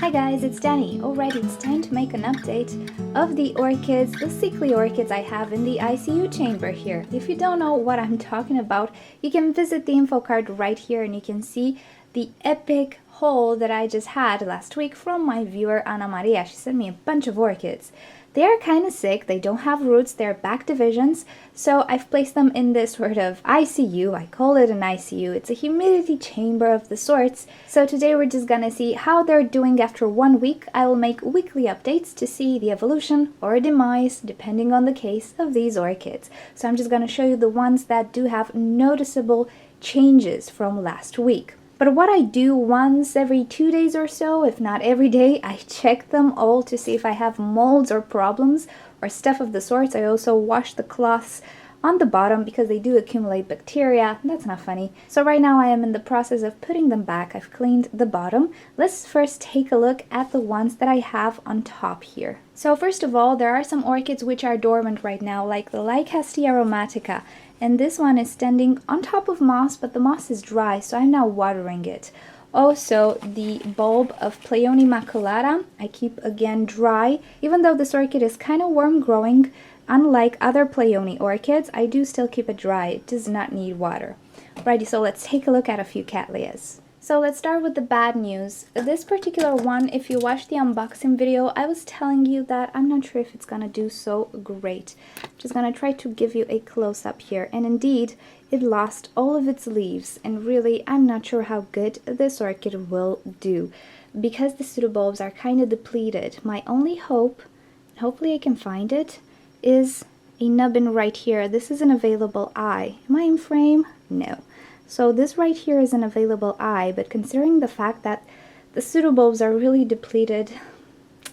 Hi guys, it's Danny. Alright, it's time to make an update of the orchids, the sickly orchids I have in the ICU chamber here. If you don't know what I'm talking about, you can visit the info card right here and you can see the epic haul that I just had last week from my viewer Ana Maria. She sent me a bunch of orchids. They are kind of sick, they don't have roots, they're back divisions, so I've placed them in this sort of ICU. I call it an ICU. It's a humidity chamber of the sorts. So today we're just gonna see how they're doing after 1 week. I will make weekly updates to see the evolution or demise, depending on the case of these orchids. So I'm just gonna show you the ones that do have noticeable changes from last week. But what I do once every 2 days or so, if not every day, I check them all to see if I have molds or problems or stuff of the sorts. I also wash the cloths on the bottom because they do accumulate bacteria. That's not funny. So right now I am in the process of putting them back. I've cleaned the bottom. Let's first take a look at the ones that I have on top here. So first of all, there are some orchids which are dormant right now, like the Lycastia aromatica. And this one is standing on top of moss, but the moss is dry, so I'm now watering it. Also, the bulb of Pleone maculata, I keep again dry. Even though this orchid is kind of warm growing, unlike other Pleone orchids, I do still keep it dry. It does not need water. Righty, so let's take a look at a few Cattleyas. So let's start with the bad news. This particular one, if you watched the unboxing video, I was telling you that I'm not sure if it's gonna do so great. I'm just gonna try to give you a close-up here. And indeed, it lost all of its leaves. And really, I'm not sure how good this orchid will do. Because the pseudobulbs are kind of depleted, my only hope, hopefully I can find it, is a nubbin right here. This is an available eye. Am I in frame? No. So this right here is an available eye, but considering the fact that the pseudobulbs are really depleted,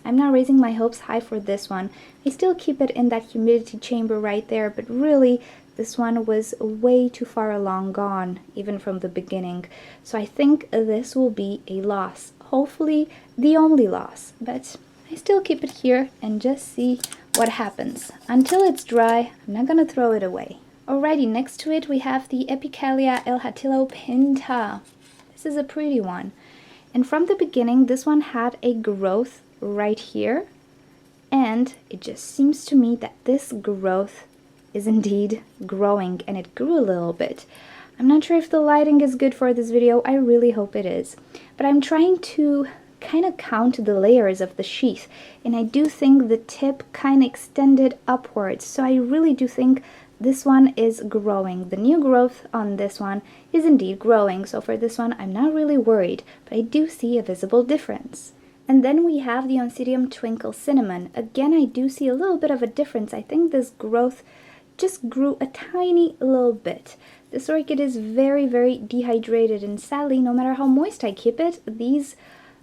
I'm not raising my hopes high for this one. I still keep it in that humidity chamber right there, but really this one was way too far along gone, even from the beginning. So I think this will be a loss. Hopefully the only loss, but I still keep it here and just see what happens. Until it's dry, I'm not gonna throw it away. Alrighty, next to it we have the Epicalia El Hatillo Pinta. This is a pretty one. And from the beginning, this one had a growth right here. And it just seems to me that this growth is indeed growing, and it grew a little bit. I'm not sure if the lighting is good for this video. I really hope it is. But I'm trying to kind of count the layers of the sheath. And I do think the tip kind of extended upwards. So I really do think this one is growing. The new growth on this one is indeed growing, so for this one I'm not really worried, but I do see a visible difference. And then we have the Oncidium Twinkle Cinnamon. Again, I do see a little bit of a difference. I think this growth just grew a tiny little bit. This orchid is very, very dehydrated, and sadly, no matter how moist I keep it, these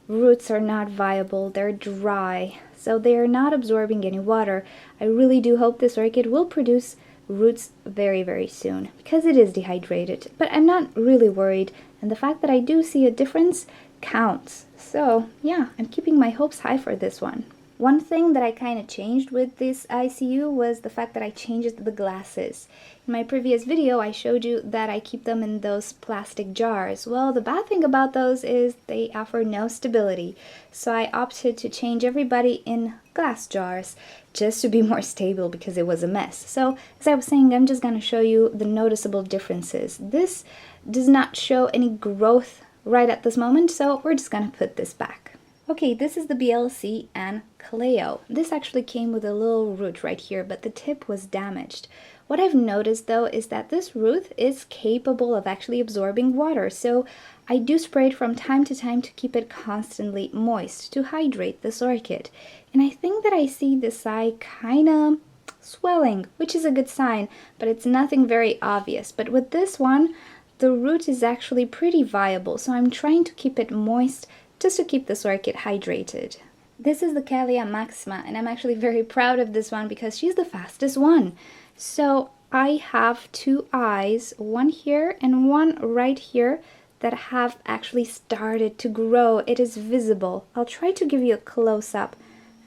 roots are not viable. They're dry, so they are not absorbing any water. I really do hope this orchid will produce roots very, very soon because it is dehydrated, but I'm not really worried, and the fact that I do see a difference counts. So yeah, I'm keeping my hopes high for this one. One thing that I kind of changed with this ICU was the fact that I changed the glasses. In my previous video I showed you that I keep them in those plastic jars. Well, the bad thing about those is they offer no stability, so I opted to change everybody in glass jars just to be more stable because it was a mess. So as I was saying, I'm just going to show you the noticeable differences. This does not show any growth right at this moment, so we're just going to put this back. Okay, this is the BLC and Cleo. This actually came with a little root right here, but the tip was damaged. What I've noticed though is that this root is capable of actually absorbing water, so I do spray it from time to time to keep it constantly moist to hydrate this orchid. And I think that I see this eye kinda swelling, which is a good sign, but it's nothing very obvious. But with this one, the root is actually pretty viable, so I'm trying to keep it moist just to keep this orchid hydrated. This is the Kalia Maxima, and I'm actually very proud of this one because she's the fastest one. So I have two eyes, one here and one right here, that have actually started to grow. It is visible. I'll try to give you a close-up.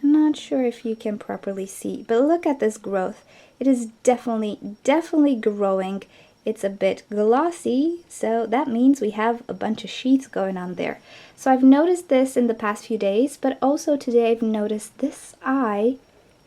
I'm not sure if you can properly see, but look at this growth. It is definitely growing, it's a bit glossy, so that means we have a bunch of sheaths going on there. So I've noticed this in the past few days, but also today I've noticed this eye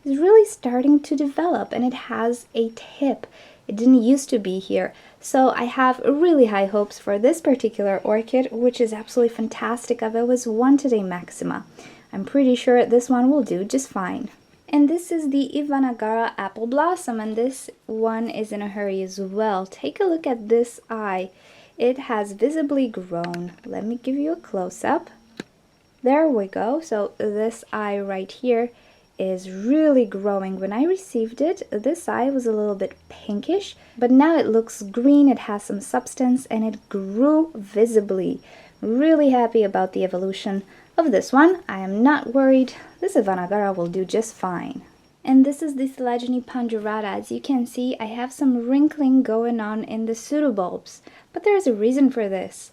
is really starting to develop, and it has a tip. It didn't used to be here. So I have really high hopes for this particular orchid, which is absolutely fantastic. I've always wanted a Maxima. I'm pretty sure this one will do just fine. And this is the Ivana apple blossom, and this one is in a hurry as well. Take a look at this eye. It has visibly grown. Let me give you a close-up. There we go. So this eye right here is really growing. When I received it, this eye was a little bit pinkish, but now it looks green, it has some substance, and it grew visibly. Really happy about the evolution of this one. I am not worried. This Ivana will do just fine. And this is the Silagene ponderata. As you can see, I have some wrinkling going on in the pseudobulbs, but there's a reason for this.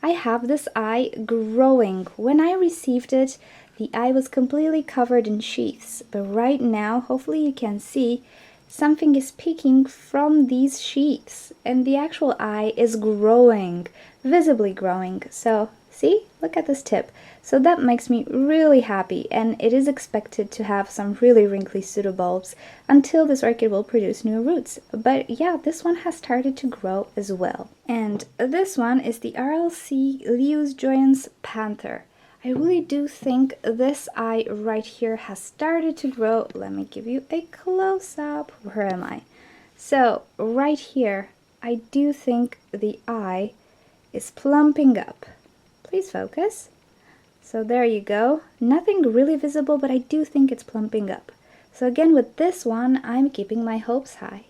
I have this eye growing. When I received it, the eye was completely covered in sheaths, but right now, hopefully you can see, something is peeking from these sheaths, and the actual eye is growing, visibly growing. So, see? Look at this tip. So that makes me really happy, and it is expected to have some really wrinkly pseudobulbs until this orchid will produce new roots. But yeah, this one has started to grow as well. And this one is the RLC Leos Joyance Panther. I really do think this eye right here has started to grow. Let me give you a close-up. Where am I? So right here, I do think the eye is plumping up. Please focus. So there you go. Nothing really visible, but I do think it's plumping up. So again, with this one, I'm keeping my hopes high.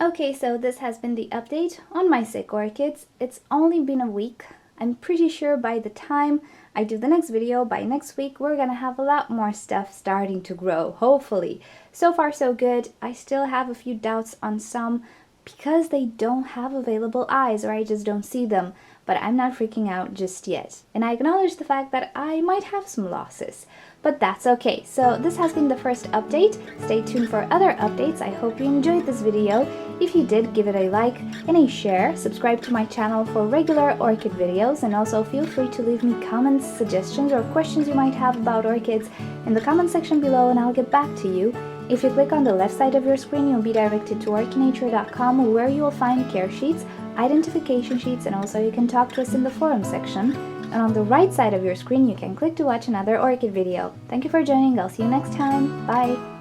Okay, so this has been the update on my sick orchids. It's only been a week. I'm pretty sure by the time I do the next video, by next week, we're gonna have a lot more stuff starting to grow, hopefully. So far, so good. I still have a few doubts on some because they don't have available eyes, or I just don't see them. But I'm not freaking out just yet. And I acknowledge the fact that I might have some losses, but that's okay. So this has been the first update. Stay tuned for other updates. I hope you enjoyed this video. If you did, give it a like and a share. Subscribe to my channel for regular orchid videos, and also feel free to leave me comments, suggestions, or questions you might have about orchids in the comment section below, and I'll get back to you. If you click on the left side of your screen, you'll be directed to orchidnature.com, where you will find care sheets, identification sheets, and also you can talk to us in the forum section. And on the right side of your screen, you can click to watch another orchid video. Thank you for joining. I'll see you next time. Bye!